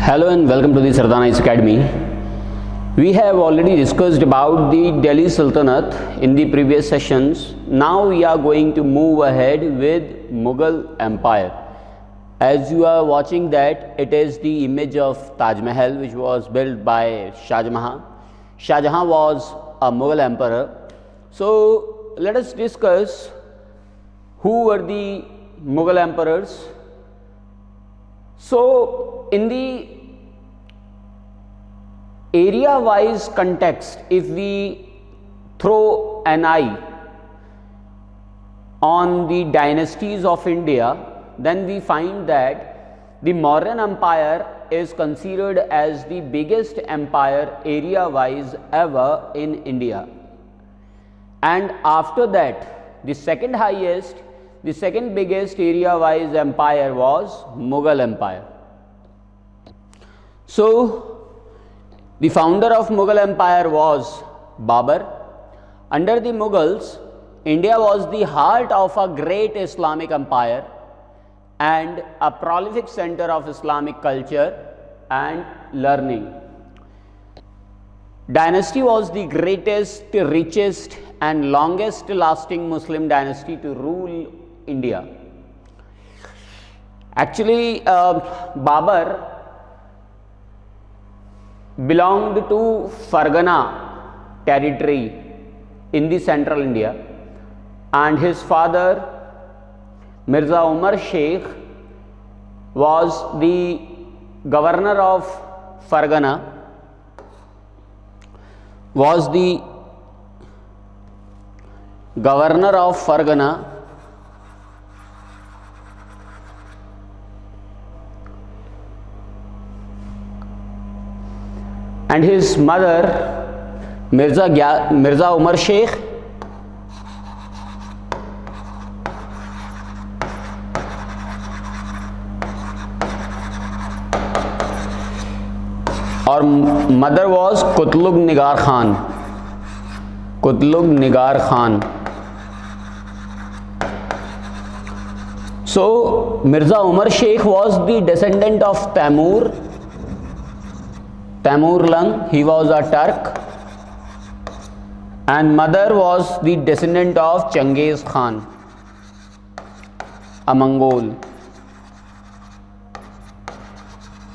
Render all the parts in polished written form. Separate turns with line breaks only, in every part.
Hello and welcome to the Sardana Academy. We have already discussed about the Delhi Sultanate in the previous sessions. Now we are going to move ahead with Mughal Empire. As you are watching that, it is the image of Taj Mahal, which was built by Shah Jahan. Shah Jahan was a Mughal emperor. So let us discuss who were the Mughal emperors. So in the area wise context, if we throw an eye on the dynasties of India, then we find that the Mauryan Empire is considered as the biggest empire area wise ever in India. And after that, the second highest, the second biggest area wise empire was Mughal Empire. So the founder of Mughal Empire was Babur. Under the Mughals, India was the heart of a great Islamic empire and a prolific center of Islamic culture and learning. Dynasty was the greatest, richest and longest lasting Muslim dynasty to rule India. Actually, Babur belonged to Fargana territory in the central India, and his father Mirza Umar Sheikh was the governor of Fargana, and his mother Mirza Umar Sheikh और mother was Kutlug Nigar Khan. So Mirza Umar Sheikh was the descendant of Taimur Lung, he was a Turk, and mother was the descendant of Genghis Khan, a Mongol.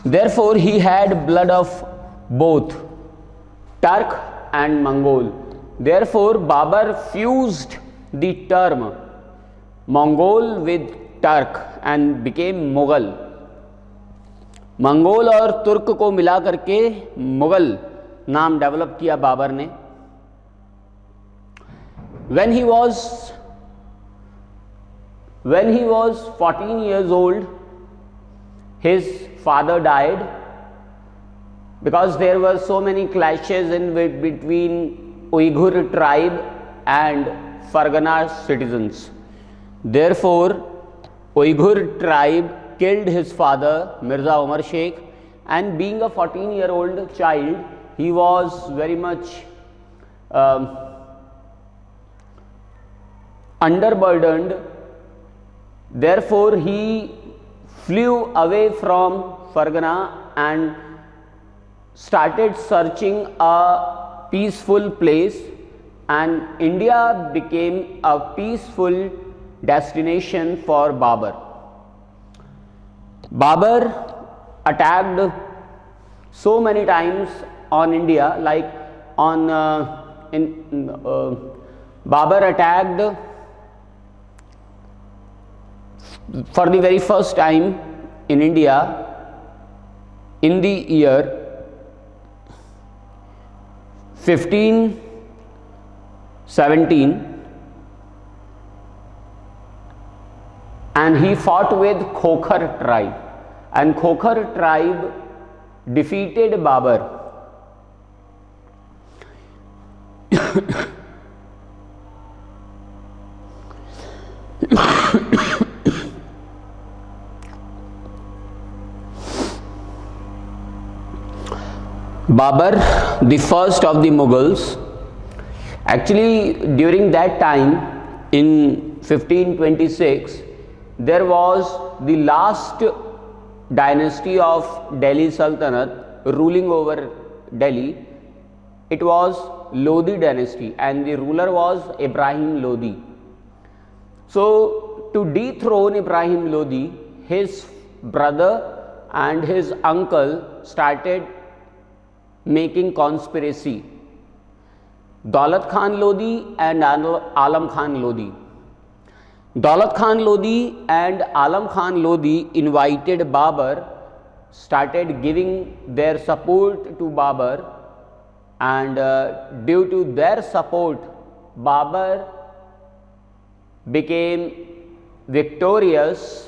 Therefore, he had blood of both Turk and Mongol. Therefore, Babur fused the term Mongol with Turk and became Mughal. Mongol और तुर्क को मिला करके मुगल नाम develop किया बाबर ने. When he was 14 years old, his father died because there were so many clashes between Uyghur tribe and Fargana citizens. Therefore, Uyghur tribe killed his father Mirza Umar Sheikh, and being a 14-year-old child, he was very much underburdened. Therefore, he flew away from Fargana and started searching a peaceful place, and India became a peaceful destination for Babur. Babur attacked so many times on India, like Babur attacked for the very first time in India in the year 1517, and he fought with Khokhar tribe, and Khokhar tribe defeated Babur. Babur, the first of the Mughals, actually during that time in 1526, there was the last dynasty of Delhi Sultanate ruling over Delhi, it was Lodi dynasty and the ruler was Ibrahim Lodi. So to dethrone Ibrahim Lodi, his brother and his uncle started making conspiracy. Daulat Khan Lodi and Alam Khan Lodi. Daulat Khan Lodi and Alam Khan Lodi invited Babur, started giving their support to Babur, and due to their support, Babur became victorious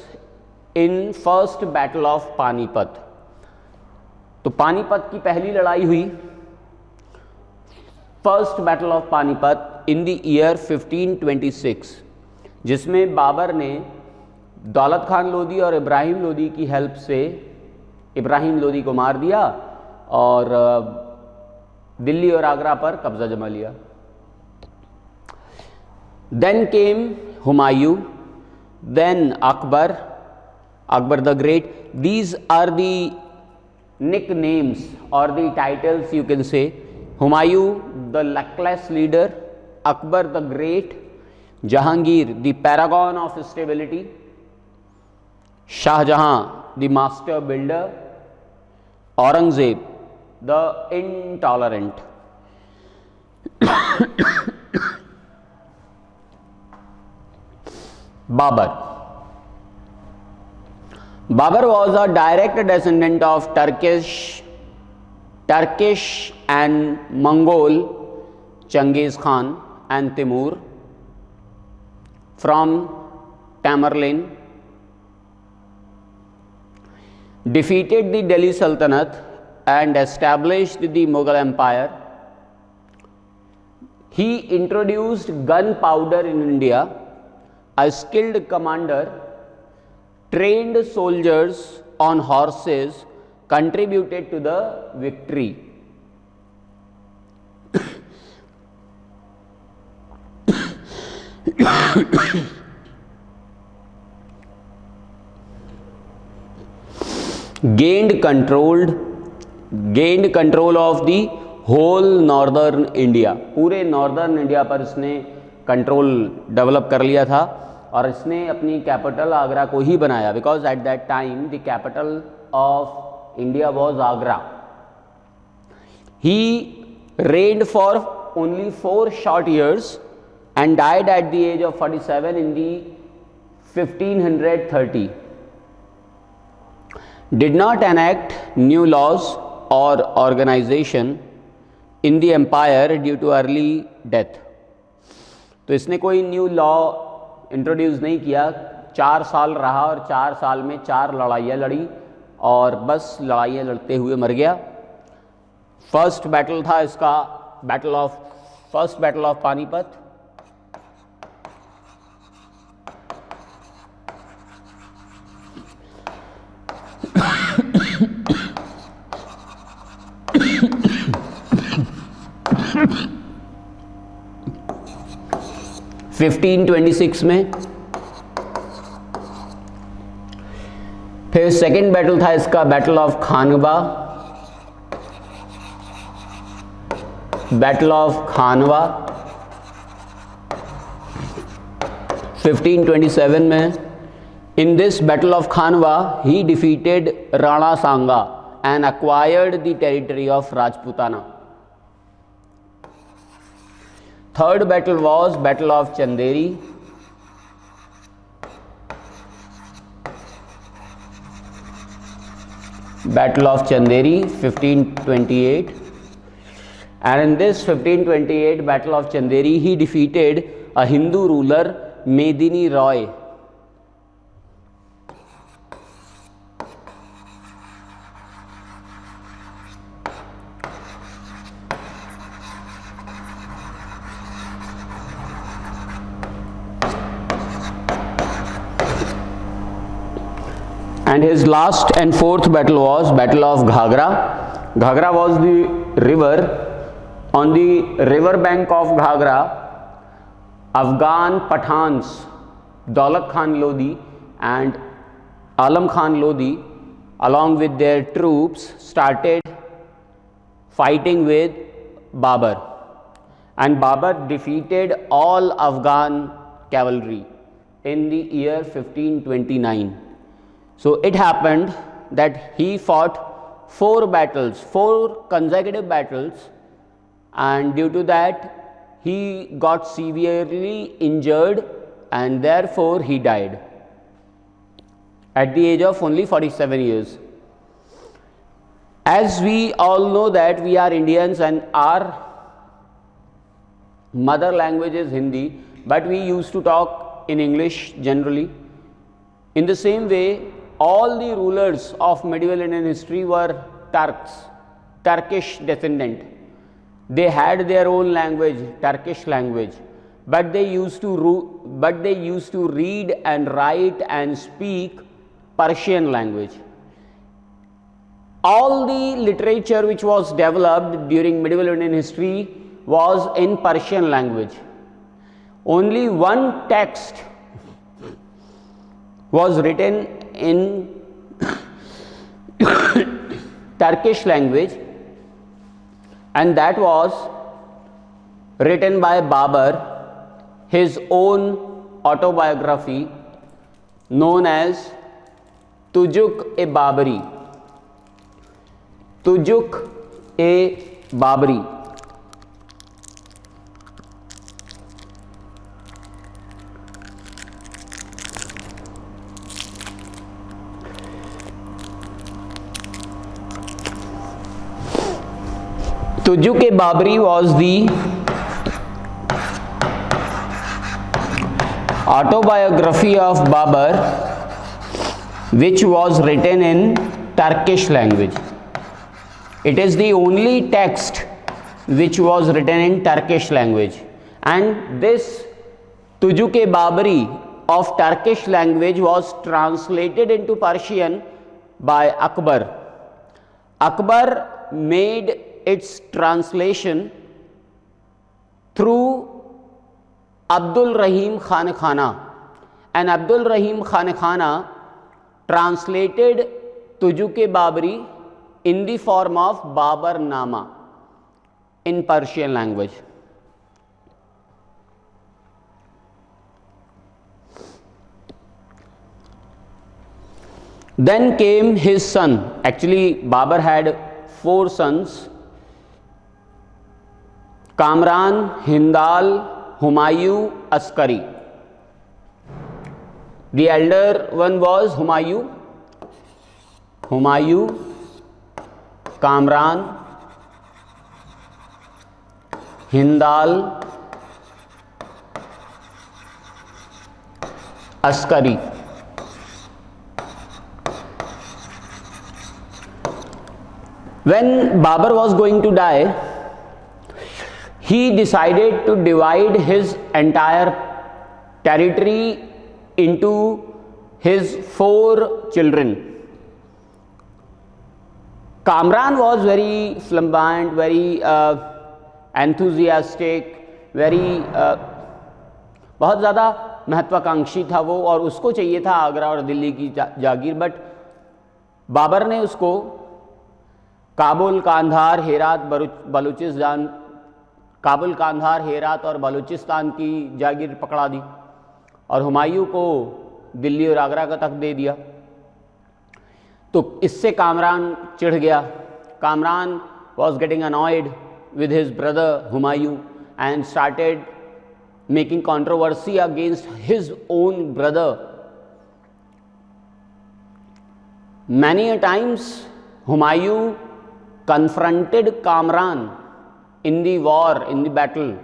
in first battle of Panipat. तो पानीपत की पहली लड़ाई हुई, first battle of Panipat in the year 1526, जिसमें बाबर ने दौलत खान लोदी और इब्राहिम लोदी की हेल्प से इब्राहिम लोदी को मार दिया और दिल्ली और आगरा पर कब्जा जमा लिया. Then came Humayun, then Akbar, Akbar the Great. These are the nicknames or the titles you can say. Humayun, the luckless leader; Akbar the Great; Jahangir, the paragon of stability; Shah Jahan, the master builder; Aurangzeb, the intolerant. Babur. Babur was a direct descendant of Turkish and Mongol Genghis Khan and Timur from Tamerlane. Defeated the Delhi Sultanate and established the Mughal Empire. He introduced gunpowder in India. A skilled commander, trained soldiers on horses contributed to the victory. gained control of the whole northern India. पूरे northern India पर इसने control develop कर लिया था और इसने अपनी capital Agra को ही बनाया, because at that time the capital of India was Agra. He reigned for only 4 short years and died at the age of 47 in the 1530. Did not enact new laws or organization in the empire due to early death. तो इसने कोई new law introduce नहीं किया. 4 साल रहा और 4 साल में 4 लड़ाइयाँ लड़ी और बस लड़ाइयाँ लड़ते हुए मर गया. फर्स्ट बैटल था इसका फर्स्ट बैटल ऑफ पानीपत. (1526) में. फिर सेकेंड बैटल था इसका बैटल ऑफ खानवा. 1527 में. In this battle of Khanwa, he defeated Rana Sanga and acquired the territory of Rajputana. Third battle was Battle of Chanderi. Battle of Chanderi, 1528. And in this 1528 Battle of Chanderi, he defeated a Hindu ruler, Medini Roy. And his last and fourth battle was Battle of Ghagra. Ghagra was the river. On the river bank of Ghagra, Afghan Pathans, Daulat Khan Lodi and Alam Khan Lodi along with their troops, started fighting with Babur, and Babur defeated all Afghan cavalry in the year 1529. So it happened that he fought 4 consecutive battles, and due to that he got severely injured and therefore he died at the age of only 47 years. As we all know that we are Indians and our mother language is Hindi, but we used to talk in English generally. In the same way, all the rulers of medieval Indian history were Turks, Turkish descendant. They had their own language, Turkish language, but they used to read and write and speak Persian language. All the literature which was developed during medieval Indian history was in Persian language. Only one text was written in Turkish language, and that was written by Babur, his own autobiography known as Tujuk-e-Babri. Tujuk-e-Babri. Tujuk-e-Babri was the autobiography of Babur which was written in Turkish language. It is the only text which was written in Turkish language, and this Tujuk-e-Babri of Turkish language was translated into Persian by Akbar. Akbar made its translation through Abdul Rahim Khan Khana, and Abdul Rahim Khan Khana translated Tujuk-e-Babri in the form of Babar Nama in Persian language. Then came his son. Actually, Babur had 4 sons: Kamran, Hindal, Humayun, Askari. The elder one was Humayun, Kamran, Hindal, Askari. When Babur was going to die, he decided to divide his entire territory into his 4 children. Kamran was very flamboyant, very enthusiastic, very बहुत ज़्यादा महत्वाकांक्षी था वो, और उसको चाहिए था आगरा और दिल्ली की जागीर, बट बाबर ने उसको काबुल, कांधार, हेरात और बलूचिस्तान की जागीर पकड़ा दी और हुमायूं को दिल्ली और आगरा का तख्त दे दिया। तो इससे कामरान चिढ़ गया। Kamran was getting annoyed with his brother Humayun and started making controversy against his own brother. Many a times Humayun confronted Kamran in the war, in the battle.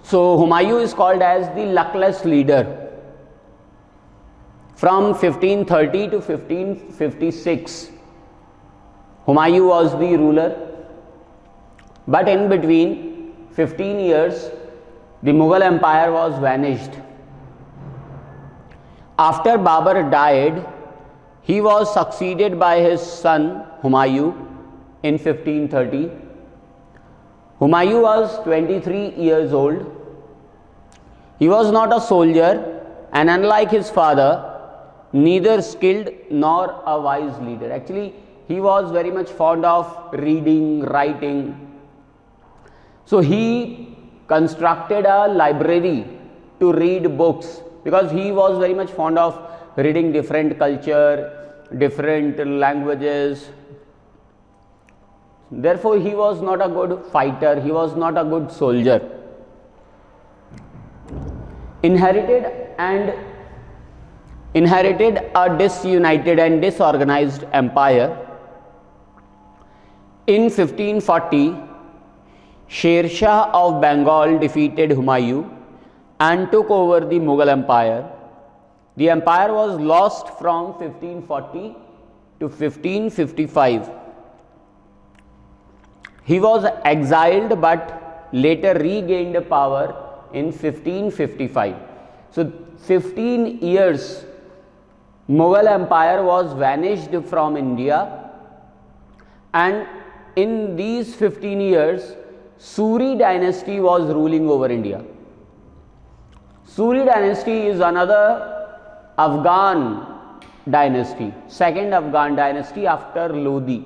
So Humayun is called as the luckless leader. From 1530 to 1556, Humayun was the ruler, but in between 15 years, the Mughal Empire was vanished. After Babur died, he was succeeded by his son Humayun in 1530. Humayun was 23 years old. He was not a soldier, and unlike his father, neither skilled nor a wise leader. Actually, he was very much fond of reading, writing. So he constructed a library to read books, because he was very much fond of reading different culture, different languages. Therefore, he was not a good fighter, he was not a good soldier. Inherited a disunited and disorganized empire. In 1540, Sher Shah of Bengal defeated Humayun and took over the Mughal Empire. The empire was lost from 1540 to 1555. He was exiled but later regained power in 1555. So 15 years Mughal Empire was vanished from India, and in these 15 years Suri dynasty was ruling over India. Suri dynasty is another Afghan dynasty, second Afghan dynasty after Lodi.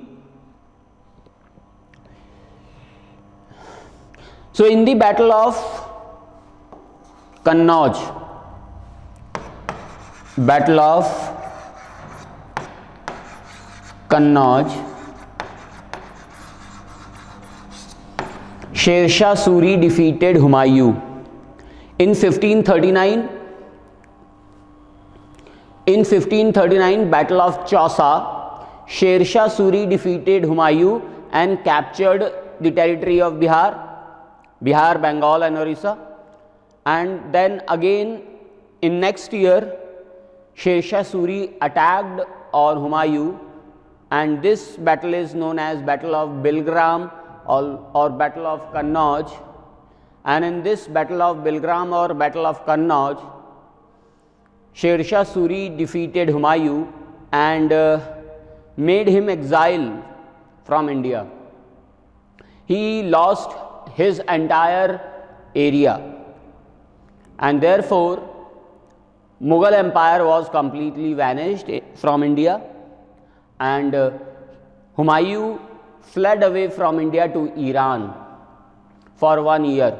So in the battle of Kannauj, Sher Shah Suri defeated Humayun. In 1539, Battle of Chausa, Sher Shah Suri defeated Humayun and captured the territory of Bihar, Bengal and Orissa. And then again in next year, Sher Shah Suri attacked on Humayun, and this battle is known as Battle of Bilgram or Battle of Kannauj. And in this Battle of Bilgram or Battle of Kannauj, Sher Shah Suri defeated Humayun and made him exile from India. He lost his entire area, and therefore Mughal Empire was completely vanished from India, and Humayun fled away from India to Iran for 1 year.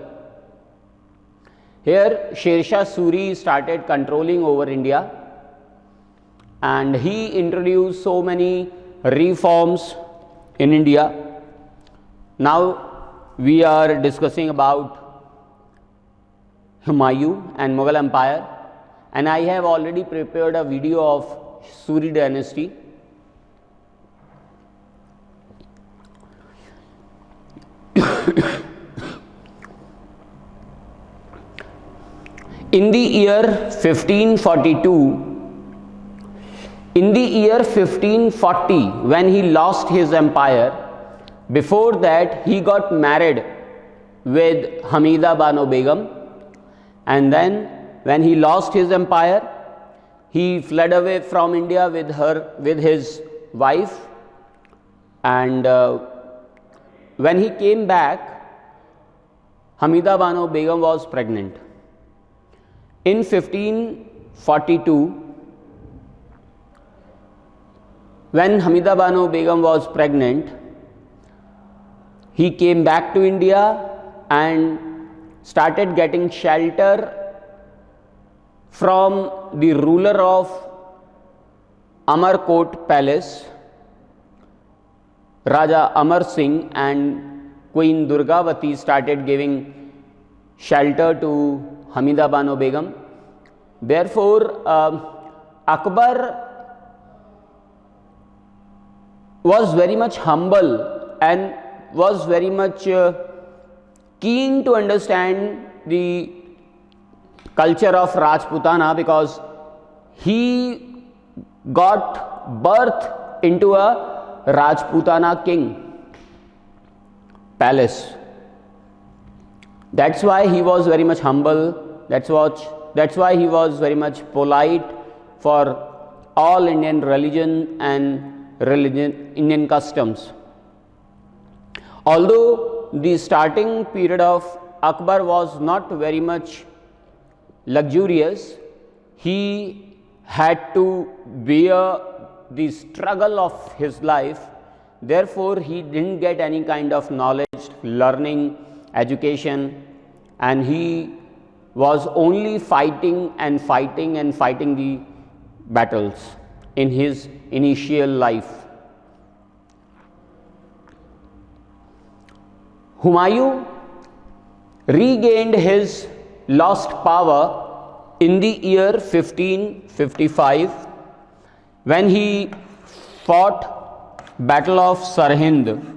Here Sher Shah Suri started controlling over India, and he introduced so many reforms in India. Now we are discussing about Humayun and Mughal Empire, and I have already prepared a video of Suri dynasty. In the year 1540, when he lost his empire, before that he got married with Hamida Bano Begum, and then when he lost his empire, he fled away from India with his wife, and when he came back, Hamida Bano Begum was pregnant. In 1542, when Hamida Bano Begum was pregnant, he came back to India and started getting shelter from the ruler of Amarkot Palace, Raja Amar Singh, and Queen Durgavati started giving shelter to Hamida Bano Begum. Therefore, Akbar was very much humble and was very much keen to understand the culture of Rajputana, because he got birth into a Rajputana king palace. That's why he was very much humble. That's why he was very much polite for all Indian religion and Indian customs. Although the starting period of Akbar was not very much luxurious, he had to bear the struggle of his life. Therefore, he didn't get any kind of knowledge, learning, education, and he was only fighting and fighting and fighting the battles in his initial life. Humayun regained his lost power in the year 1555 when he fought Battle of Sirhind.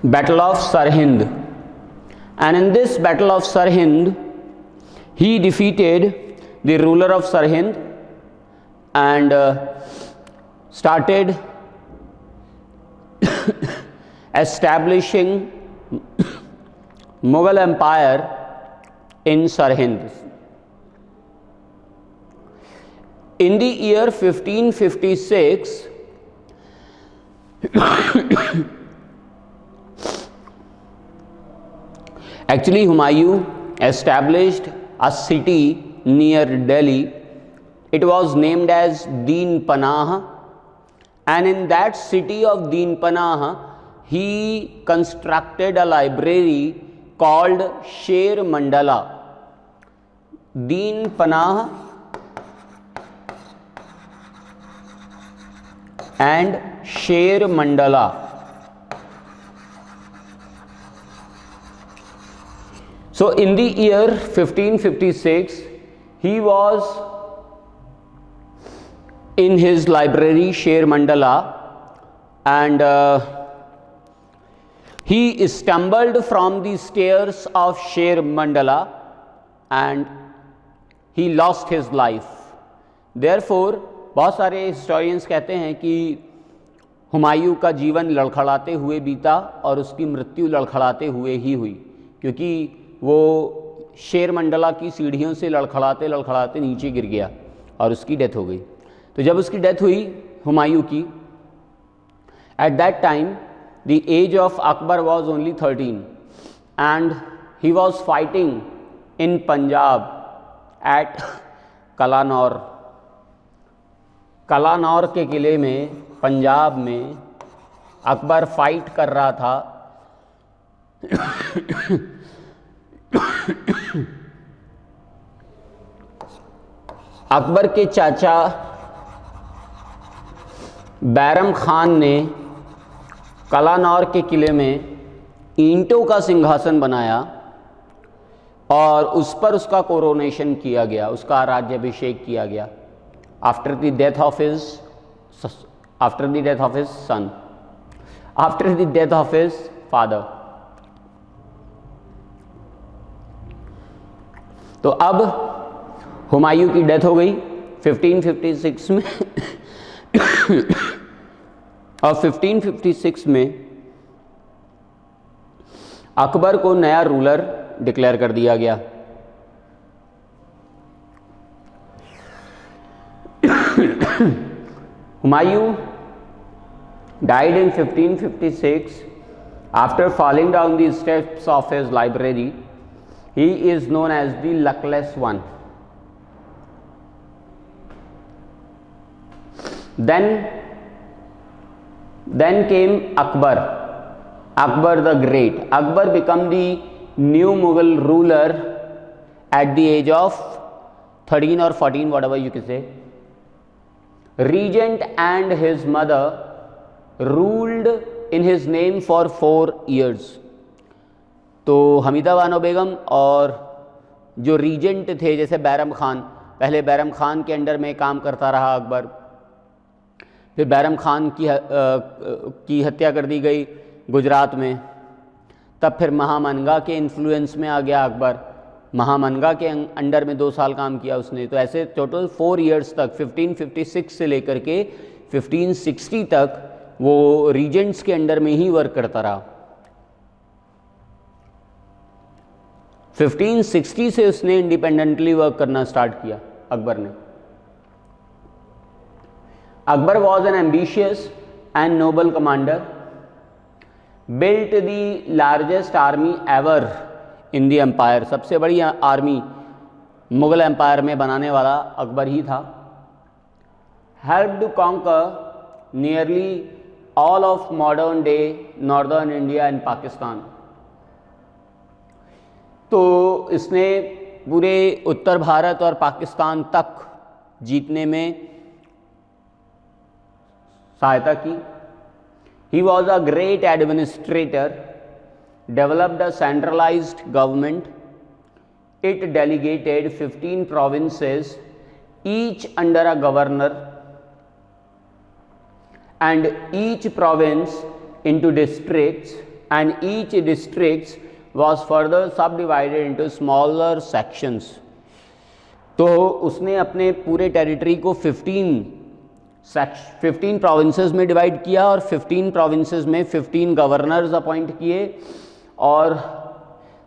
Battle of Sirhind, and in this Battle of Sirhind he defeated the ruler of Sirhind and started establishing Mughal Empire in Sirhind. In the year 1556, actually Humayun established a city near Delhi. It was named as Deen Panah, and in that city of Deen Panah he constructed a library called Sher Mandala. Deen Panah and Sher Mandala. So in the year 1556 he was in his library Sher Mandala, and he stumbled from the stairs of Sher Mandala and he lost his life. Therefore बहुत सारे historians कहते हैं कि हुमायूं का जीवन लड़खड़ाते हुए बीता और उसकी मृत्यु लड़खड़ाते हुए ही हुई, क्योंकि वो शेर मंडला की सीढ़ियों से लड़खड़ाते लड़खड़ाते नीचे गिर गया और उसकी डेथ हो गई। तो जब उसकी डेथ हुई हुमायूं की, at that time the age of Akbar was only 13 and he was fighting in Punjab at Kalanaur. Kalanaur के किले में पंजाब में अकबर फाइट कर रहा था अकबर के चाचा बैरम खान ने कलानौर के किले में ईंटों का सिंहासन बनाया और उस पर उसका कोरोनेशन किया गया, उसका राज्याभिषेक किया गया after the death of his son, after the death of his father. तो अब हुमायूं की डेथ हो गई 1556 में और 1556 में अकबर को नया रूलर डिक्लेयर कर दिया गया। Humayun died in 1556 after falling down the steps of his library. He is known as the luckless one. Then came Akbar, Akbar the Great. Akbar became the new Mughal ruler at the age of 13 or 14, whatever you can say. Regent and his mother ruled in his name for 4 years. तो हमीदा बानो बेगम और जो reagent थे जैसे बैरम खान, पहले बैरम खान के under में काम करता रहा अकबर, फिर बैरम खान की हत्या कर दी गई गुजरात में, तब फिर महामनगा के इन्फ्लुएंस में आ गया अकबर, महामनगा के अंडर में 2 साल काम किया उसने। तो ऐसे टोटल 4 इयर्स तक 1556 से लेकर के 1560 तक वो रीजेंट्स के अंडर में ही वर्क करता रहा। 1560 से उसने इंडिपेंडेंटली वर्क करना स्टार्ट किया अकबर ने। Akbar was an ambitious and noble commander built the largest army ever in the empire, सबसे बड़ी आर्मी मुगल एम्पायर में बनाने वाला अकबर ही था। Help to conquer nearly all of modern day northern India and Pakistan, तो इसने पूरे उत्तर भारत और पाकिस्तान तक जीतने में सहायता की। He was a great administrator, developed a centralized government. It delegated 15 provinces, each under a governor, and each province into districts, and each districts was further subdivided into smaller sections. तो उसने अपने पूरे टेरिटरी को 15 provinces में divide किया और 15 provinces में 15 governors appoint किए, और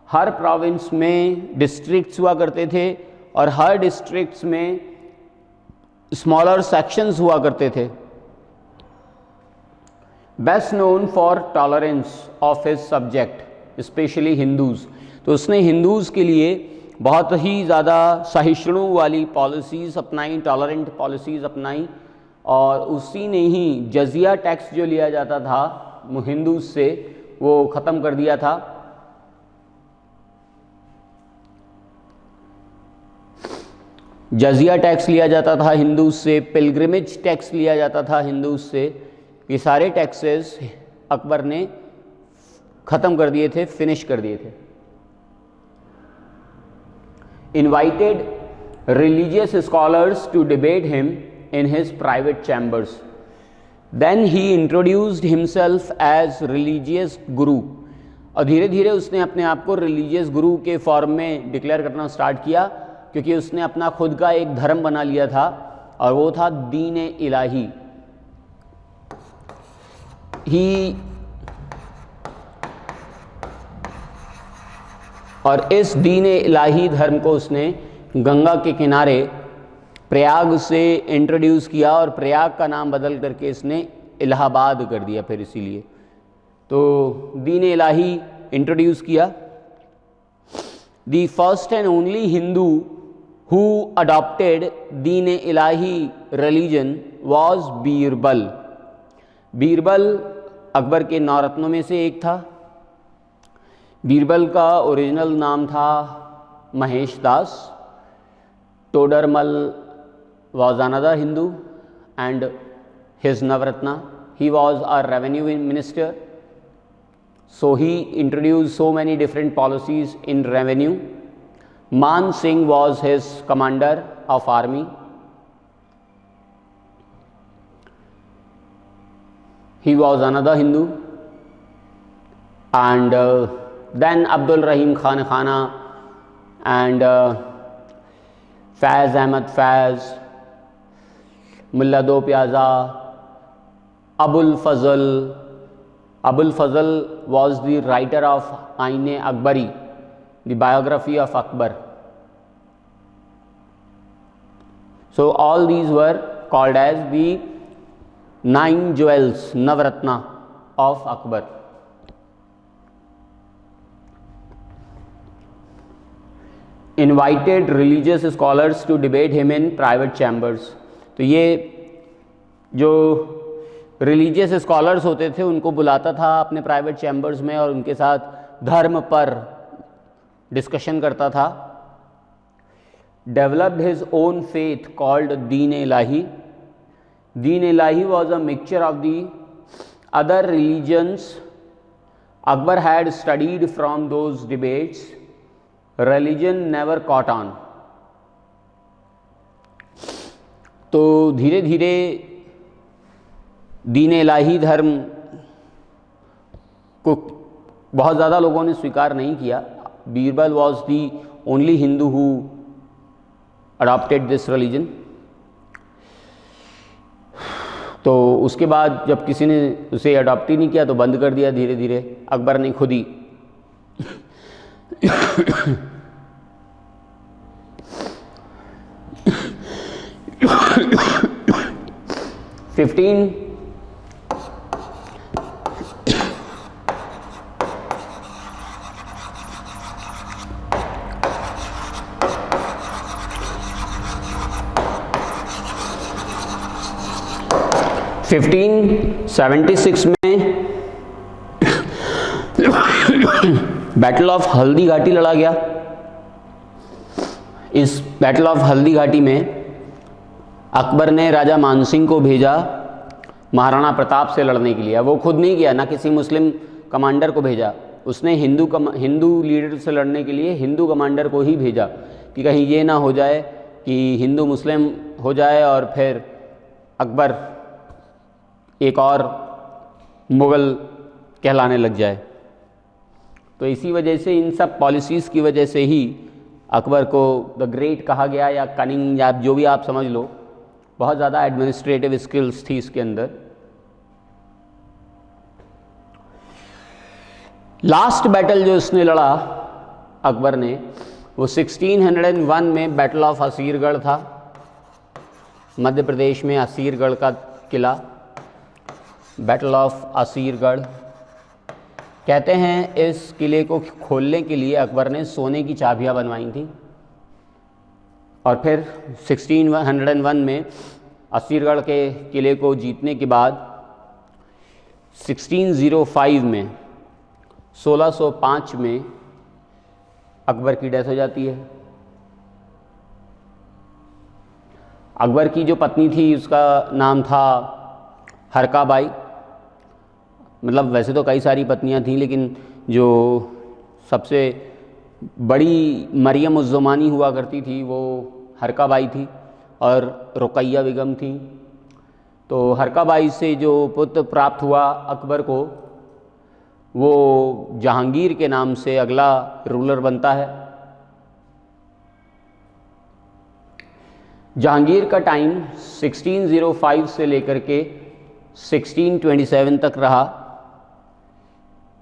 हर प्रोविंस में डिस्ट्रिक्ट्स हुआ करते थे और हर डिस्ट्रिक्ट्स में स्मॉलर सेक्शंस हुआ करते थे। Best known for tolerance of his subject specially Hindus, तो उसने हिंदूज़ के लिए बहुत ही ज़्यादा सहिष्णु वाली पॉलिसीज़ अपनाई, टॉलरेंट पॉलिसीज़ अपनाई, और उसी ने ही जजिया टैक्स जो लिया जाता था हिंदूज से वो ख़त्म कर दिया था। जजिया टैक्स लिया जाता था हिंदूज से, पिलग्रिमेज टैक्स लिया जाता था हिंदूज से, ये सारे टैक्सेस अकबर ने ख़त्म कर दिए थे, फिनिश कर दिए थे। Invited religious scholars to debate him in his private chambers. Then he introduced himself as religious guru, और धीरे धीरे उसने अपने आप को रिलीजियस गुरु के फॉर्म में डिक्लेयर करना स्टार्ट किया, क्योंकि उसने अपना खुद का एक धर्म बना लिया था और वो था दीन इलाही। और इस दीन इलाही धर्म को उसने गंगा के किनारे प्रयाग से इंट्रोड्यूस किया, और प्रयाग का नाम बदल करके इसने इलाहाबाद कर दिया फिर, इसीलिए तो दीन इलाही इंट्रोड्यूस किया। The first and only Hindu who adopted Deen Ilahi religion was Birbal. Birbal Akbar के 9 रत्नों में से एक था। बीरबल का ओरिजिनल नाम था महेश दास। Todarmal was another Hindu and his Navratna. He was a revenue minister, so he introduced so many different policies in revenue. Man Singh was his commander of army. He was another Hindu. And then Abdul Rahim Khan Khana and Faiz Ahmad Faiz, मुल्ला दो प्याजा, अबुल फजल was the writer of Aine Akbari, the biography of Akbar. So all these were called as the 9 jewels, Navratna of Akbar. Invited religious scholars to debate him in private chambers. तो ये जो religious scholars होते थे उनको बुलाता था अपने private chambers में और उनके साथ धर्म पर डिस्कशन करता था। Developed his own faith called Din Ilahi. Din Ilahi was a mixture of the other religions. Akbar had studied from those debates. Religion never caught on. तो धीरे धीरे दीन इलाही धर्म को बहुत ज़्यादा लोगों ने स्वीकार नहीं किया। Birbal was the only Hindu who adopted this religion. तो उसके बाद जब किसी ने उसे अडॉप्ट ही नहीं किया तो बंद कर दिया धीरे धीरे अकबर ने खुद ही। 15 1576 में बैटल ऑफ हल्दी घाटी लड़ा गया। इस बैटल ऑफ हल्दी घाटी में अकबर ने राजा मानसिंह को भेजा महाराणा प्रताप से लड़ने के लिए। वो खुद नहीं गया, ना किसी मुस्लिम कमांडर को भेजा, उसने हिंदू लीडर से लड़ने के लिए हिंदू कमांडर को ही भेजा कि कहीं ये ना हो जाए कि हिंदू मुस्लिम हो जाए और फिर अकबर एक और मुग़ल कहलाने लग जाए। तो इसी वजह से, इन सब पॉलिसीज़ की वजह से ही अकबर को द ग्रेट कहा गया, या कनिंग, या जो भी आप समझ लो। बहुत ज़्यादा एडमिनिस्ट्रेटिव स्किल्स थी इसके अंदर। लास्ट बैटल जो इसने लड़ा अकबर ने, वो 1601 में बैटल ऑफ असीरगढ़ था। मध्य प्रदेश में असीरगढ़ का किला, बैटल ऑफ असीरगढ़। कहते हैं इस किले को खोलने के लिए अकबर ने सोने की चाबियां बनवाई थी। और फिर 1601 में असीरगढ़ के किले को जीतने के बाद 1605 में 1605 में अकबर की डेथ हो जाती है। अकबर की जो पत्नी थी उसका नाम था हरकाबाई। मतलब वैसे तो कई सारी पत्नियां थीं, लेकिन जो सबसे बड़ी मरियम उज़्ज़मानी हुआ करती थी वो हरकाबाई थी, और रुकैया बेगम थी। तो हरकाबाई से जो पुत्र प्राप्त हुआ अकबर को, वो जहांगीर के नाम से अगला रूलर बनता है। जहांगीर का टाइम 1605 से लेकर के 1627 तक रहा।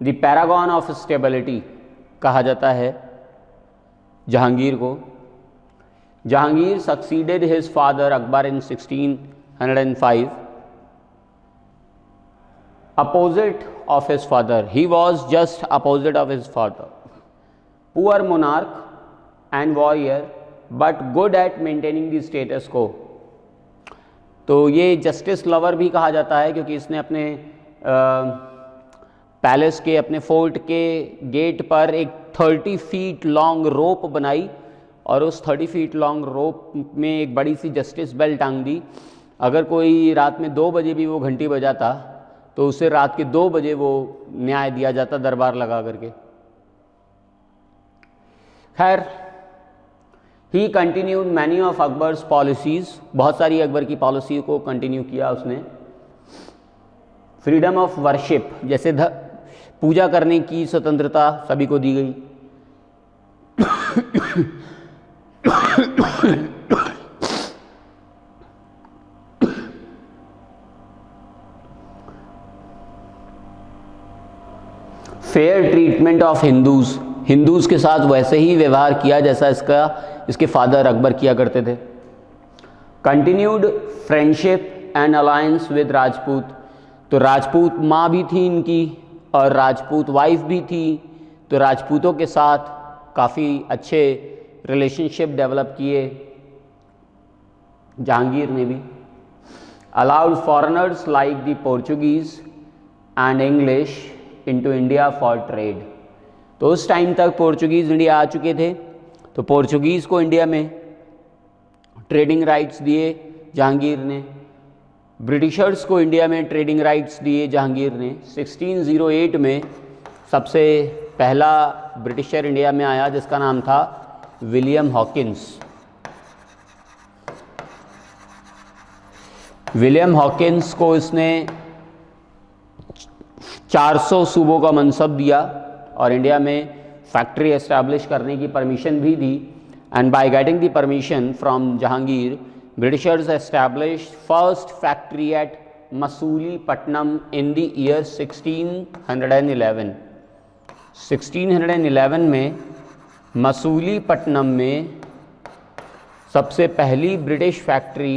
द पैरागॉन ऑफ स्टेबिलिटी कहा जाता है जहांगीर को। Jahangir succeeded his father Akbar in 1605। Opposite of his father, he was just opposite of his father. Poor monarch and warrior, but good at maintaining the status quo. तो ये जस्टिस लवर भी कहा जाता है, क्योंकि इसने अपने पैलेस के, अपने फोर्ट के गेट पर एक 30 फीट लॉन्ग रोप बनाई, और उस 30 फीट लॉन्ग रोप में एक बड़ी सी जस्टिस बेल टांग दी। अगर कोई रात में 2 बजे भी वो घंटी बजाता तो उसे रात के 2 बजे वो न्याय दिया जाता, दरबार लगा करके। खैर, ही continued many of Akbar's policies. बहुत सारी अकबर की पॉलिसी को कंटिन्यू किया उसने। फ्रीडम ऑफ वर्शिप, जैसे पूजा करने की स्वतंत्रता सभी को दी गई। फेयर ट्रीटमेंट ऑफ हिंदूज़ के साथ वैसे ही व्यवहार किया जैसा इसके फादर अकबर किया करते थे। Continued friendship and alliance with Rajput. तो राजपूत माँ भी थी इनकी और राजपूत वाइफ भी थी, तो राजपूतों के साथ काफ़ी अच्छे रिलेशनशिप डेवलप किए जहांगीर ने भी। Allowed foreigners like the Portuguese and English into India for trade. तो उस टाइम तक पोर्चुगीज़ इंडिया आ चुके थे, तो पोर्चुगीज़ को इंडिया में ट्रेडिंग राइट्स दिए जहांगीर ने। ब्रिटिशर्स को इंडिया में ट्रेडिंग राइट्स दिए जहांगीर ने। 1608 में सबसे पहला ब्रिटिशर इंडिया में आया जिसका नाम था विलियम हॉकिंस। विलियम हॉकिंस को इसने 400 सूबों का मनसब दिया और इंडिया में फैक्ट्री एस्टैब्लिश करने की परमिशन भी दी। And by getting the permission from Jahangir, Britishers established first factory at Masulipatam in the year 1611. 1611 में मसूलीपट्टनम में सबसे पहली ब्रिटिश फैक्ट्री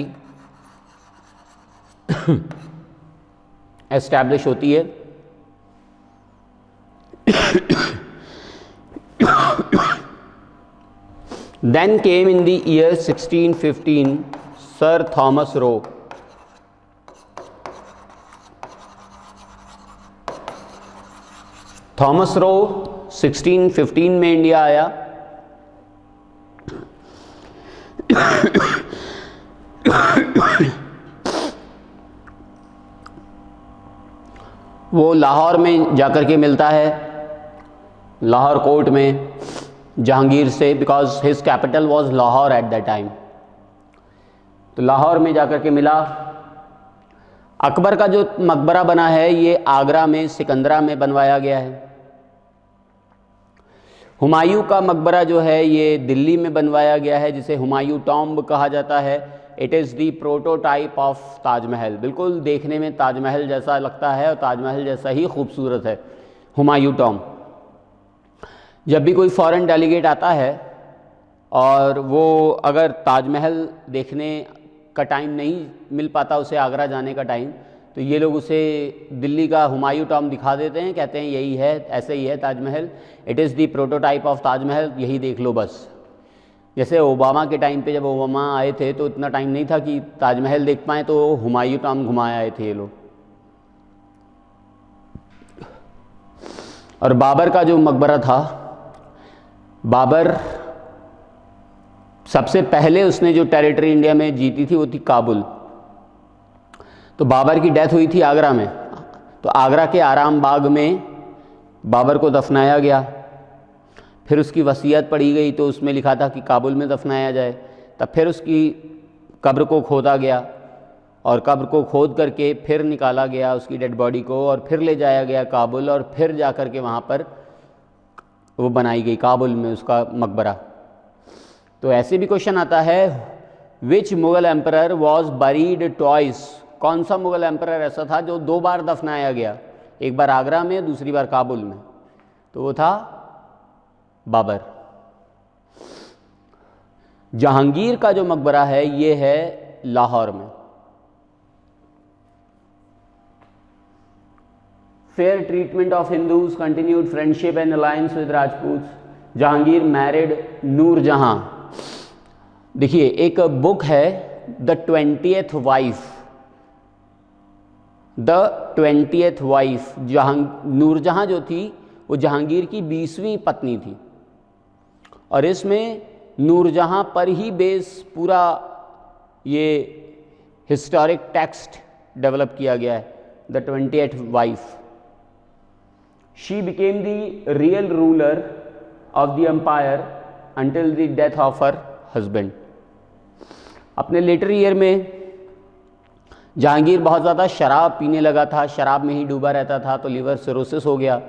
एस्टैब्लिश होती है। Then came in the year 1615 Sir Thomas Roe. Thomas Roe 1615 में इंडिया आया। वो लाहौर में जाकर के मिलता है, लाहौर कोर्ट में जहांगीर से, because his capital was Lahore eight that time. तो लाहौर में जाकर के मिला। अकबर का जो मकबरा बना है ये आगरा में सिकंदरा में बनवाया गया है। हुमायूं का मकबरा जो है ये दिल्ली में बनवाया गया है, जिसे हुमायूं टॉम्ब कहा जाता है। It is the prototype of Taj Mahal. बिल्कुल देखने में ताजमहल जैसा लगता है और ताजमहल जैसा ही खूबसूरत है हुमायूं टॉम्ब। जब भी कोई फॉरेन डेलीगेट आता है और वो अगर ताजमहल देखने का टाइम नहीं मिल पाता उसे, आगरा जाने का टाइम, तो ये लोग उसे दिल्ली का हुमायूं टॉम्ब दिखा देते हैं, कहते हैं यही है, ऐसे ही है Taj Mahal, it is the prototype of Taj Mahal, यही देख लो बस। जैसे ओबामा के टाइम पे जब ओबामा आए थे तो इतना टाइम नहीं था कि ताजमहल देख पाएँ, तो हुमायूं टॉम्ब घुमाए आए थे ये लोग। और बाबर का जो मकबरा था, बाबर सबसे पहले उसने जो टेरिटरी इंडिया में जीती थी वो थी काबुल। तो बाबर की डेथ हुई थी आगरा में, तो आगरा के आराम बाग में बाबर को दफनाया गया। फिर उसकी वसीयत पढ़ी गई तो उसमें लिखा था कि काबुल में दफनाया जाए। तब फिर उसकी कब्र को खोदा गया और कब्र को खोद करके फिर निकाला गया उसकी डेड बॉडी को, और फिर ले जाया गया काबुल, और फिर जा कर के वहाँ पर वो बनाई गई काबुल में उसका मकबरा। तो ऐसे भी क्वेश्चन आता है, which Mughal emperor was buried twice. कौन सा मुगल एम्परर ऐसा था जो 2 बार दफनाया गया, एक बार आगरा में, दूसरी बार काबुल में? तो वो था बाबर। जहांगीर का जो मकबरा है ये है लाहौर में। Fair treatment of Hindus, continued friendship and alliance with Rajput. Jahangir married Nurjahan. देखिए एक बुक है the 20th wife, the 20th wife. Nurjahan जो थी वो जहांगीर की 20वीं पत्नी थी, और इसमें नूरजहां पर ही बेस पूरा ये हिस्टोरिक टेक्स्ट डेवलप किया गया है, the 20th wife. She became the real ruler of the empire until the death of her husband. अपने लेटर ईयर में जहांगीर बहुत ज़्यादा शराब पीने लगा था, शराब में ही डूबा रहता था, तो लीवर सिरोसिस हो गया।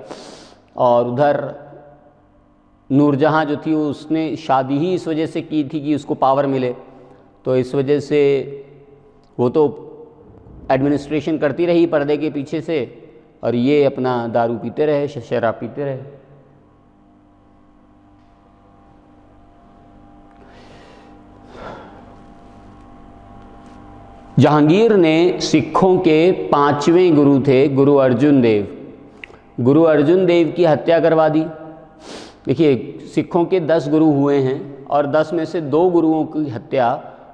और उधर नूरजहां जो थी उसने शादी ही इस वजह से की थी कि उसको पावर मिले, तो इस वजह से वो तो एडमिनिस्ट्रेशन करती रही पर्दे के पीछे से, और ये अपना दारू पीते रहे, शराब पीते रहे। जहांगीर ने सिखों के 5वें गुरु थे गुरु अर्जुन देव। गुरु अर्जुन देव की हत्या करवा दी। देखिए सिखों के 10 गुरु हुए हैं और 10 में से 2 गुरुओं की हत्या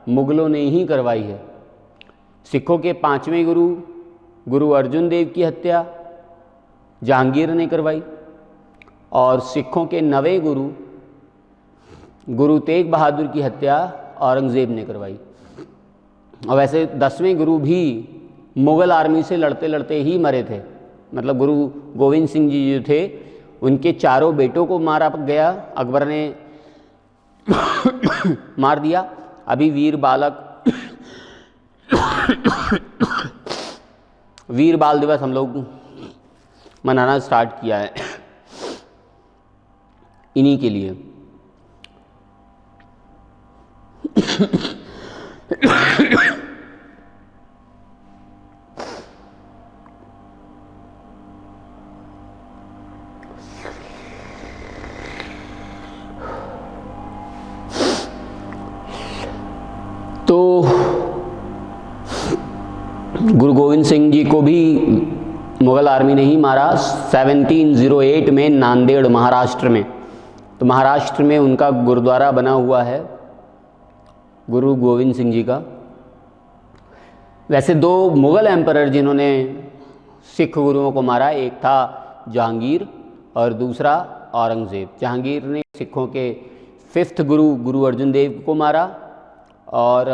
मुगलों ने ही करवाई है। सिखों के 5वें गुरु गुरु अर्जुन देव की हत्या जहांगीर ने करवाई, और सिखों के 9वें गुरु गुरु तेग बहादुर की हत्या औरंगज़ेब ने करवाई। और वैसे 10वें गुरु भी मुग़ल आर्मी से लड़ते लड़ते ही मरे थे। मतलब गुरु गोविंद सिंह जी जो थे उनके 4 बेटों को मारा गया, अकबर ने मार दिया। अभी वीर बाल दिवस हम लोग मनाना स्टार्ट किया है इन्हीं के लिए। तो गुरु गोविंद सिंह जी को भी मुग़ल आर्मी ने ही मारा 1708 में नांदेड़ महाराष्ट्र में। तो महाराष्ट्र में उनका गुरुद्वारा बना हुआ है गुरु गोविंद सिंह जी का। वैसे 2 मुग़ल एम्परर जिन्होंने सिख गुरुओं को मारा, एक था जहांगीर और दूसरा औरंगज़ेब। जहांगीर ने सिखों के 5th गुरु गुरु अर्जुन देव को मारा और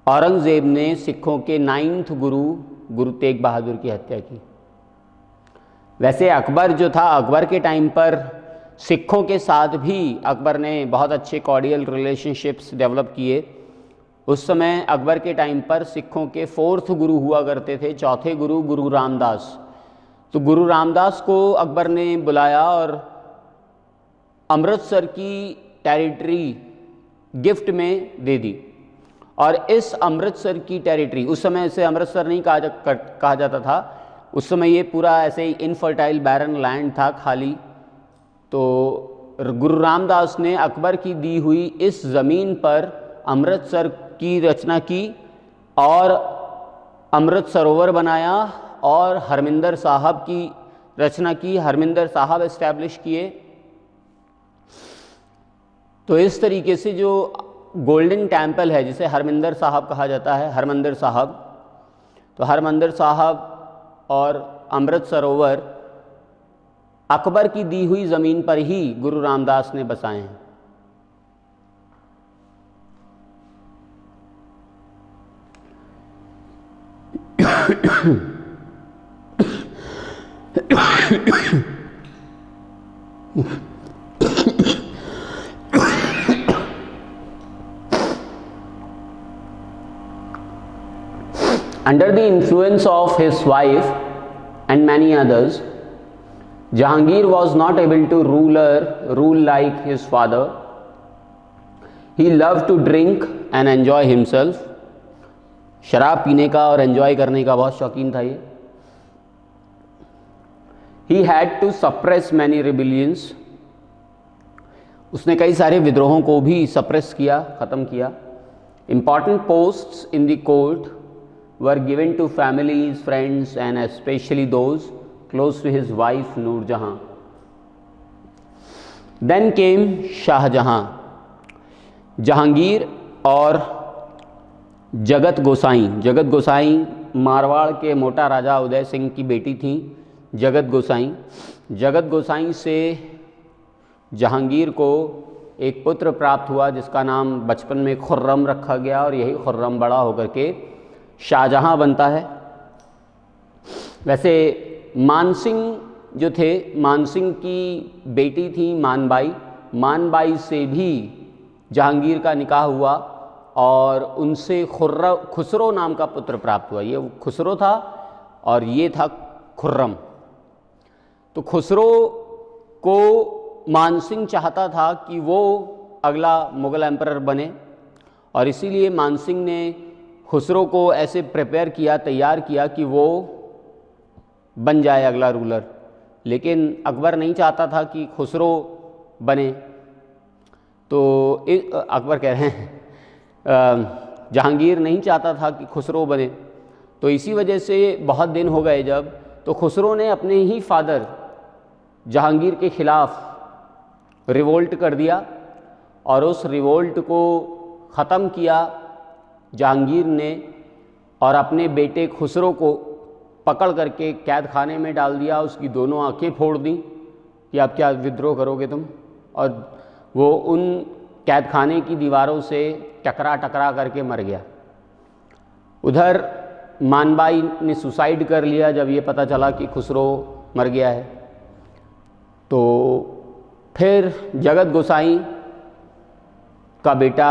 औरंगज़ेब ने सिखों के 9th गुरु गुरु तेग बहादुर की हत्या की। वैसे अकबर जो था, अकबर के टाइम पर सिखों के साथ भी अकबर ने बहुत अच्छे कॉर्डियल रिलेशनशिप्स डेवलप किए। उस समय अकबर के टाइम पर सिखों के 4th गुरु हुआ करते थे, चौथे गुरु गुरु रामदास। तो गुरु रामदास को अकबर ने बुलाया और अमृतसर की टेरिटरी गिफ्ट में दे दी। और इस अमृतसर की टेरिटरी, उस समय इसे अमृतसर नहीं कहा जाता था, उस समय ये पूरा ऐसे ही इनफर्टाइल बैरन लैंड था, खाली। तो गुरु रामदास ने अकबर की दी हुई इस ज़मीन पर अमृतसर की रचना की और अमृत सरोवर बनाया और हरमिंदर साहब की रचना की, हरमिंदर साहब इस्टेब्लिश किए। तो इस तरीके से जो गोल्डन टेम्पल है, जिसे हरमिंदर साहब कहा जाता है, हरमंदिर साहब, तो हरमंदिर साहब और अमृत सरोवर अकबर की दी हुई ज़मीन पर ही गुरु रामदास ने बसाए हैं। Under the influence of his wife and many others, Jahangir was not able to rule like his father. He loved to drink and enjoy himself. शराब पीने का और एंजॉय करने का बहुत शौकीन था ये। He had to suppress many rebellions. उसने कई सारे विद्रोहों को भी सप्रेस किया, ख़त्म किया। Important posts in the court were given to families, friends and especially those close to his wife Noor Jahan. Then came Shah Jahan. Jahangir और जगत गोसाई। जगत गोसाई मारवाड़ के मोटा राजा उदय सिंह की बेटी थी जगत गोसाई। जगत गोसाई से जहांगीर को एक पुत्र प्राप्त हुआ जिसका नाम बचपन में खुर्रम रखा गया और यही खुर्रम बड़ा होकर के शाहजहां बनता है। वैसे मानसिंह जो थे, मानसिंह की बेटी थी मानबाई। मानबाई से भी जहांगीर का निकाह हुआ और उनसे खुसरो नाम का पुत्र प्राप्त हुआ। ये खुसरो था और ये था खुर्रम। तो खुसरो को मानसिंह चाहता था कि वो अगला मुग़ल एम्परर बने और इसीलिए मानसिंह ने खुसरो को ऐसे प्रिपेयर किया, तैयार किया कि वो बन जाए अगला रूलर। लेकिन अकबर नहीं चाहता था कि खुसरो बने। तो अकबर कह रहे हैं जहांगीर नहीं चाहता था कि खुसरो बने। तो इसी वजह से बहुत दिन हो गए जब, तो खुसरो ने अपने ही फादर जहांगीर के ख़िलाफ़ रिवोल्ट कर दिया और उस रिवोल्ट को ख़त्म किया जहांगीर ने और अपने बेटे खुसरो को पकड़ करके कैद खाने में डाल दिया। उसकी दोनों आंखें फोड़ दी कि अब क्या विद्रोह करोगे तुम, और वो उन कैद खाने की दीवारों से टकरा टकरा करके मर गया। उधर मानबाई ने सुसाइड कर लिया जब ये पता चला कि खुसरो मर गया है। तो फिर जगत गोसाई का बेटा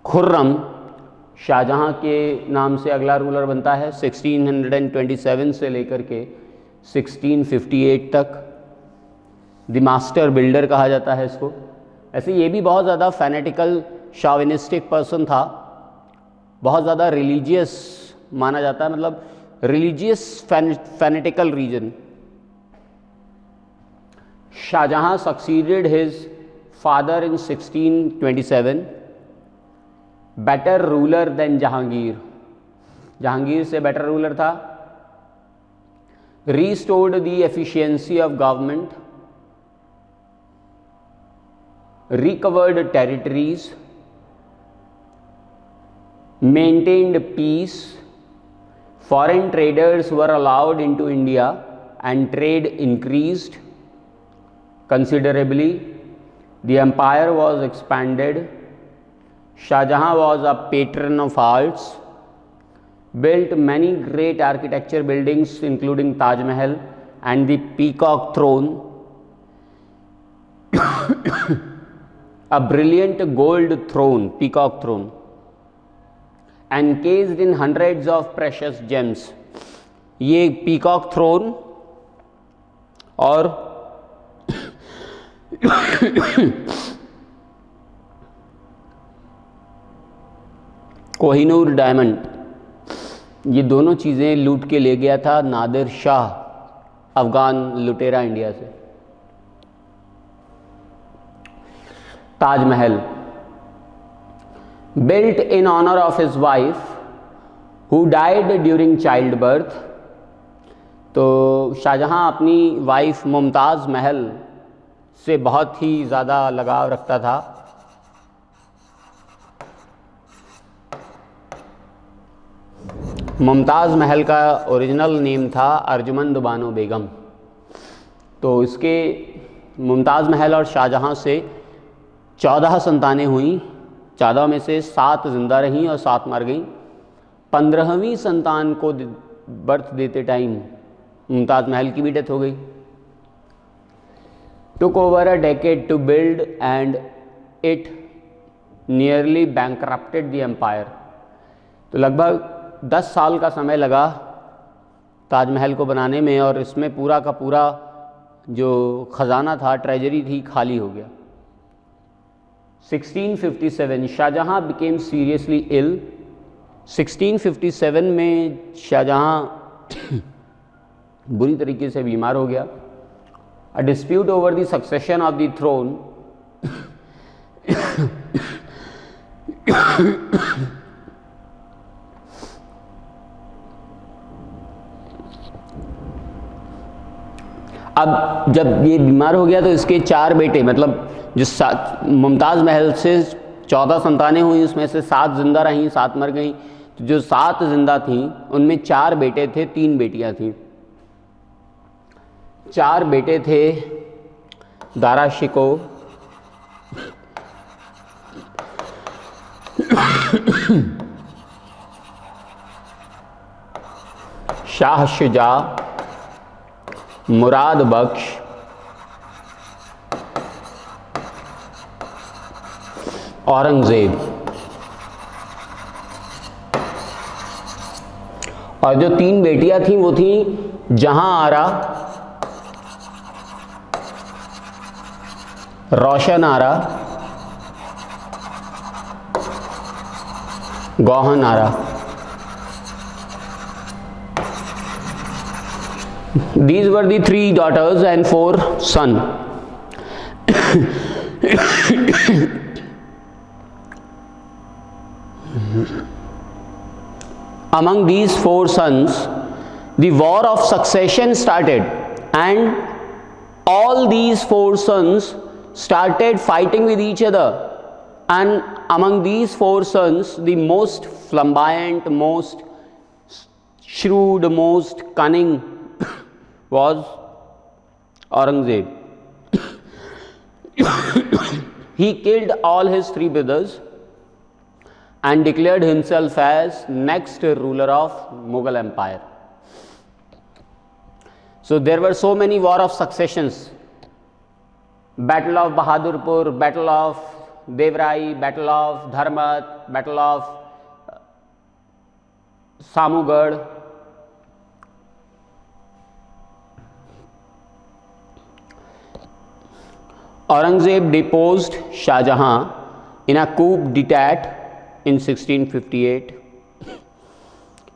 खुर्रम शाहजहां के नाम से अगला रूलर बनता है 1627 से लेकर के 1658 तक। द मास्टर बिल्डर कहा जाता है इसको। ऐसे ये भी बहुत ज़्यादा फैनेटिकल शॉविनिस्टिक पर्सन था, बहुत ज़्यादा रिलीजियस माना जाता है, मतलब religious fanatical reason. Shahjahan succeeded his father in 1627, better ruler than Jahangir. Jahangir से बेटर रूलर था। Restored the efficiency of government, recovered territories, maintained peace, foreign traders were allowed into India and trade increased considerably. The empire was expanded. Shah Jahan was a patron of arts, built many great architecture buildings including Taj Mahal and the Peacock Throne, a brilliant gold throne, peacock throne, encased in hundreds of precious gems. ये peacock throne और Kohinoor diamond, ये दोनों चीज़ें लूट के ले गया था नादिर शाह, अफगान लुटेरा इंडिया से। Taj Mahal, built in honor of his wife who died during childbirth। तो शाहजहां अपनी वाइफ मुमताज़ महल से बहुत ही ज़्यादा लगाव रखता था। मुमताज़ महल का ओरिजिनल नेम था अर्जुमंद बानो बेगम। तो इसके मुमताज़ महल और शाहजहां से 14 संतानें हुई, 14 में से 7 जिंदा रहीं और 7 मर गईं। 15वीं संतान को बर्थ देते टाइम मुमताज़ महल की भी डेथ हो गई। Took over a decade to build and it nearly bankrupted the empire. तो लगभग 10 साल का समय लगा ताजमहल को बनाने में और इसमें पूरा का पूरा जो ख़जाना था, ट्रेजरी थी, खाली हो गया। 1657 शाहजहां बिकेम सीरियसली इल। 1657 में शाहजहां बुरी तरीके से बीमार हो गया। A dispute over the succession of the throne अब जब ये बीमार हो गया तो इसके 4 बेटे, मतलब जिस मुमताज़ महल से 14 संतानें हुई, उसमें से 7 जिंदा रहीं, 7 मर गईं। तो जो 7 जिंदा थीं उनमें 4 बेटे थे, 3 बेटियां थीं। 4 बेटे थे दारा शिको, शाह शुजा, मुराद बख्श, औरंगजेब। और जो 3 बेटियां थीं वो थीं जहां आरा, रोशन आरा, गौहन आरा। These were the 3 daughters and 4 sons. Among these 4 sons, the war of succession started, and all these 4 sons started fighting with each other. And among these 4 sons, the most flamboyant, most shrewd, most cunning was Aurangzeb. He killed all his 3 brothers and declared himself as next ruler of Mughal Empire. So there were so many war of successions. Battle of Bahadurpur, Battle of Devrai, Battle of Dharmat, Battle of Samugad. Aurangzeb deposed Shah Jahan in a coup d'etat in 1658.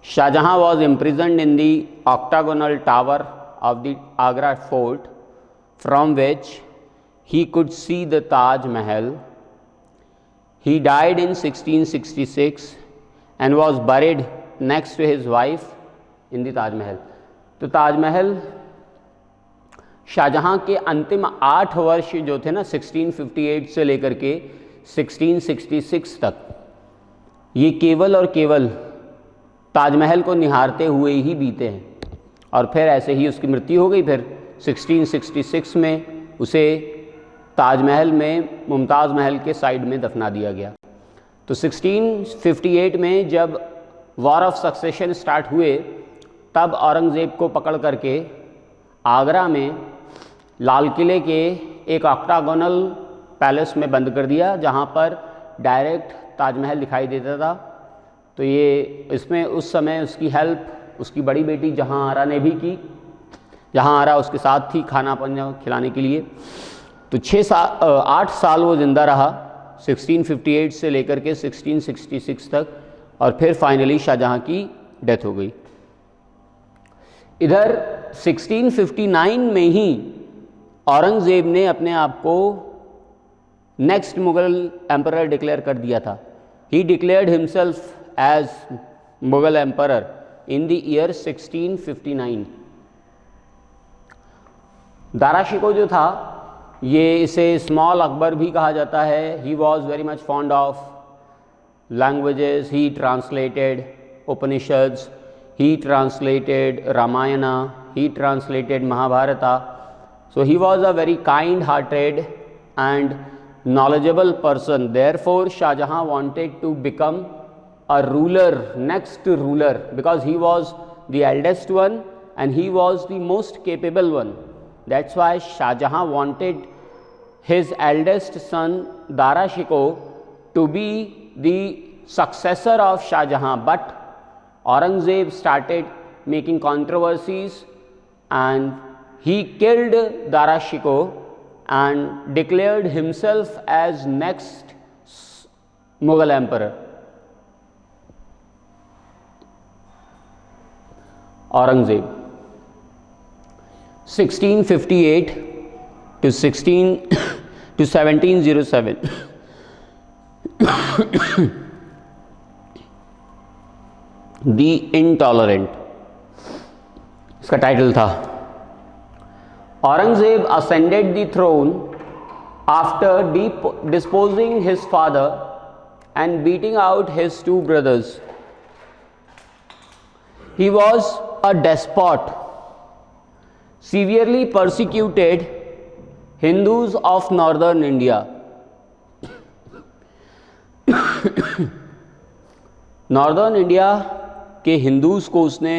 Shah Jahan was imprisoned in the octagonal tower of the Agra fort, from which he could see the Taj Mahal. He died in 1666 and was buried next to his wife in the Taj Mahal. तो ताजमहल शाहजहां के अंतिम 8 वर्ष जो थे ना, 1658 से लेकर के 1666 तक, ये केवल और केवल ताजमहल को निहारते हुए ही बीते हैं। और फिर ऐसे ही उसकी मृत्यु हो गई। फिर 1666 में उसे ताजमहल में मुमताज़ महल के साइड में दफना दिया गया। तो 1658 में जब वॉर ऑफ सक्सेशन स्टार्ट हुए तब औरंगज़ेब को पकड़ करके आगरा में लाल किले के एक ऑक्टागोनल पैलेस में बंद कर दिया, जहाँ पर डायरेक्ट ताजमहल दिखाई देता था। तो ये इसमें उस समय उसकी हेल्प उसकी बड़ी बेटी जहांआरा ने भी की। जहांआरा उसके साथ थी खाना पाना खिलाने के लिए। तो 8 साल वो ज़िंदा रहा, 1658 से लेकर के 1666 तक, और फिर फाइनली शाहजहाँ की डेथ हो गई। इधर 1659 में ही औरंगज़ेब ने अपने आप को नेक्स्ट मुग़ल एम्परर डिक्लेयर कर दिया था। He declared himself as Mughal emperor in the year 1659। Dara Shikoh जो था, ये इसे स्मॉल अकबर भी कहा जाता है। He was very much fond of languages. He translated Upanishads, he translated Ramayana, he translated Mahabharata. So he was a very kind-hearted and knowledgeable person. Therefore Shah Jahan wanted to become a ruler, next ruler, because he was the eldest one and he was the most capable one. That's why Shah Jahan wanted his eldest son Dara Shikoh to be the successor of Shah Jahan, but Aurangzeb started making controversies and he killed Dara Shikoh and declared himself as next Mughal emperor. Aurangzeb 1658 to 1707 the intolerant, इसका title था। Aurangzeb ascended the throne after disposing his father and beating out his 2 brothers. He was a despot, severely persecuted Hindus of northern India. Northern India के Hindus को उसने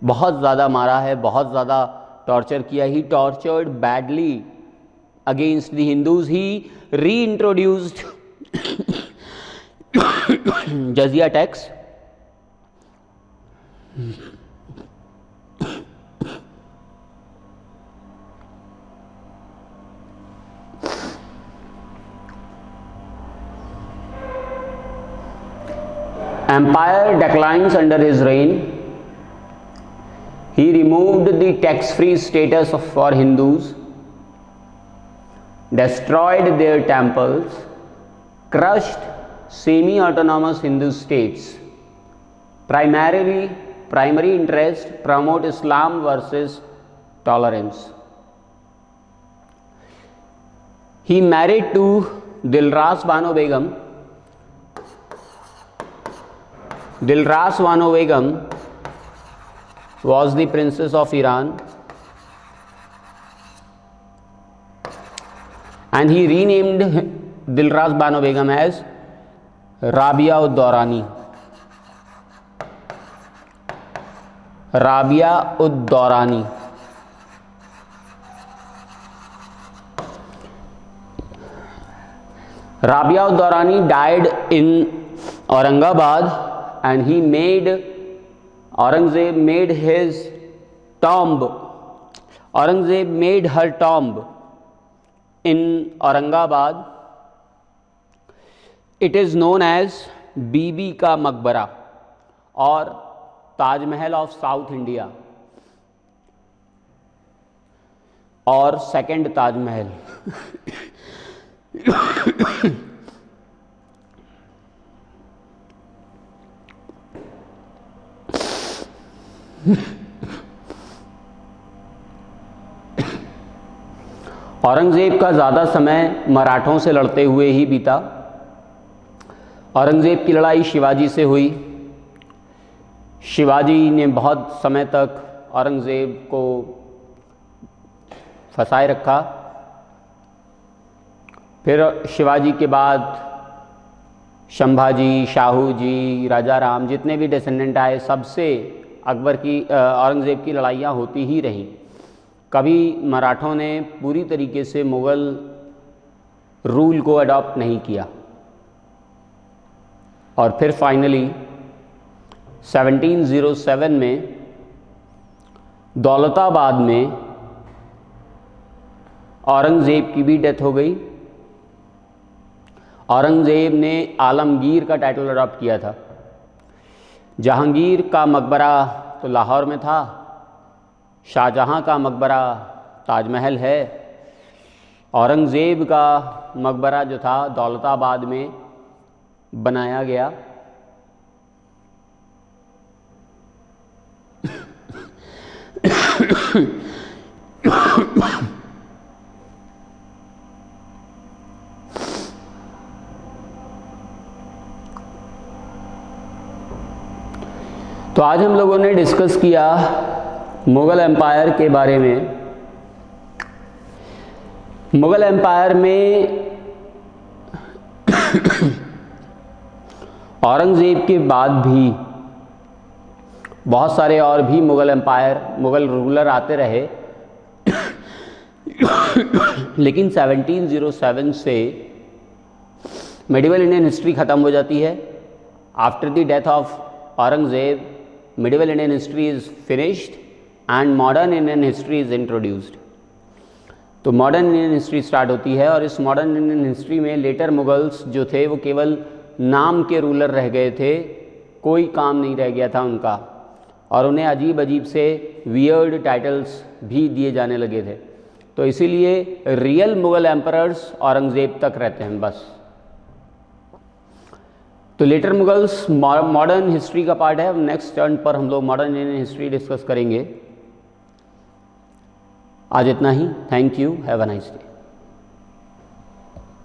बहुत ज़्यादा मारा है, बहुत ज़्यादा टॉर्चर किया। He tortured badly against the Hindus. He reintroduced jizya tax. Empire declines under his reign. He removed the tax-free status for Hindus, destroyed their temples, crushed semi-autonomous Hindu states. Primary interest promote Islam versus tolerance. He married to Dilras Bano Begum. Dilras Bano Begum was the princess of Iran, and he renamed Dilras Bano Begum as Rabia ud Durrani. Rabia ud Durrani. Rabia ud Durrani died in Aurangabad, and he made Aurangzeb made his tomb. Aurangzeb made her tomb in Aurangabad. It is known as बीबी का मकबरा और Taj Mahal of south India और second Taj Mahal. Aurangzeb का ज़्यादा समय मराठों से लड़ते हुए ही बीता। औरंगज़ेब की लड़ाई शिवाजी से हुई। शिवाजी ने बहुत समय तक औरंगज़ेब को फंसाए रखा। फिर शिवाजी के बाद संभाजी, शाहू जी, राजा राम, जितने भी डिसेंडेंट आए, सबसे अकबर की औरंगज़ेब की लड़ाइयाँ होती ही रहीं। कभी मराठों ने पूरी तरीके से मुग़ल रूल को अडॉप्ट नहीं किया। और फिर फाइनली 1707 में दौलताबाद में औरंगज़ेब की भी डेथ हो गई। औरंगज़ेब ने आलमगीर का टाइटल अडॉप्ट किया था। जहांगीर का मकबरा तो लाहौर में था, शाहजहां का मकबरा ताजमहल है, औरंगज़ेब का मकबरा जो था दौलताबाद में बनाया गया। तो आज हम लोगों ने डिस्कस किया मुग़ल एम्पायर के बारे में। मुग़ल एम्पायर में औरंगज़ेब के बाद भी बहुत सारे और भी मुग़ल रूलर आते रहे, लेकिन 1707 से मेडिवल इंडियन हिस्ट्री ख़त्म हो जाती है। After the death of Aurangzeb, medieval Indian history is finished and modern Indian history is introduced। तो मॉडर्न इंडियन हिस्ट्री स्टार्ट होती है, और इस मॉडर्न इंडियन हिस्ट्री में लेटर मुगल्स जो थे वो केवल नाम के रूलर रह गए थे, कोई काम नहीं रह गया था उनका, और उन्हें अजीब अजीब से वियर्ड टाइटल्स भी दिए जाने लगे थे। तो इसीलिए रियल मुग़ल एम्परर्स औरंगज़ेब तक रहते हैं बस। तो लेटर मुगल्स मॉडर्न हिस्ट्री का पार्ट है। नेक्स्ट टर्न पर हम लोग मॉडर्न इंडियन हिस्ट्री डिस्कस करेंगे। आज इतना ही। Thank you. Have a nice day.